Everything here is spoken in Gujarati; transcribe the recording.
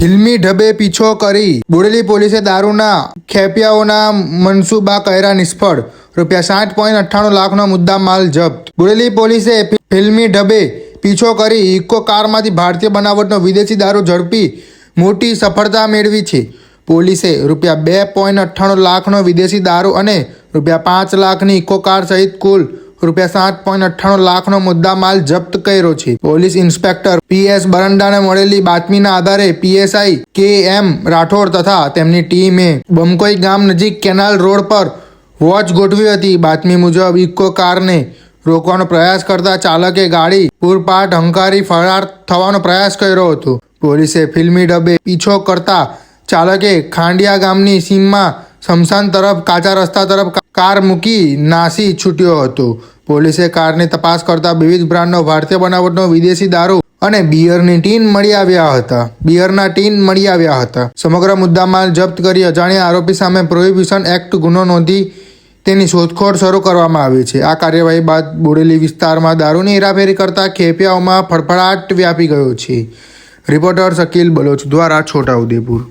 ફિલ્મી ઢબે પીછો કરી બોડેલી પોલીસે દારૂના ખેપિયાઓના મનસૂબા કર્યા નિષ્ફળ, ₹60.98 લાખનો મુદ્દા માલ જપ્ત। બોડેલી પોલીસે ફિલ્મી ઢબે પીછો કરી ઇકો કારમાંથી ભારતીય બનાવટનો વિદેશી દારૂ ઝડપી મોટી સફળતા મેળવી છે। પોલીસે ₹2.98 લાખનો વિદેશી દારૂ અને ₹5 લાખની ઇકો કાર સહિત કુલ ₹7.98 લાખનો મુદ્દા માલ જપ્ત કર્યો છે। પોલીસ ઇન્સ્પેક્ટર PS બરંડાને મળેલી બાતમીના આધારે PSI KM રાઠોડ તથા તેમની ટીમે બમકોઈ ગામ નજીક કેનાલ રોડ પર વોચ ગોઠવી હતી। બાતમી મુજબ ઇકો કારને રોકવાનો પ્રયાસ કરતા ચાલકે ગાડી પૂરપાટ હંકારી ફરાર થવાનો પ્રયાસ કર્યો હતો। પોલીસે ફિલ્મી ઢબે પીછો કરતા ચાલકે ખાંડિયા ગામની સીમમાં સ્મશાન તરફ કાચા રસ્તા તરફ કાર મૂકી નાસી છૂટ્યો હતો। પોલીસે કારની તપાસ કરતા વિવિધ બ્રાન્ડનો ભારતીય બનાવટનો વિદેશી દારૂ અને બિયરના ટીન મળી આવ્યા હતા। સમગ્ર મુદ્દામાલ જપ્ત કરી અજાણ્યા આરોપી સામે પ્રોહિબિશન એક્ટ ગુનો નોંધી તેની શોધખોળ શરૂ કરવામાં આવી છે। આ કાર્યવાહી બાદ બોડેલી વિસ્તારમાં દારૂની હેરાફેરી કરતા ખેપિયાઓમાં ફફડાટ વ્યાપી ગયો છે। રિપોર્ટર શકીલ બલોચ દ્વારા છોટાઉદેપુર।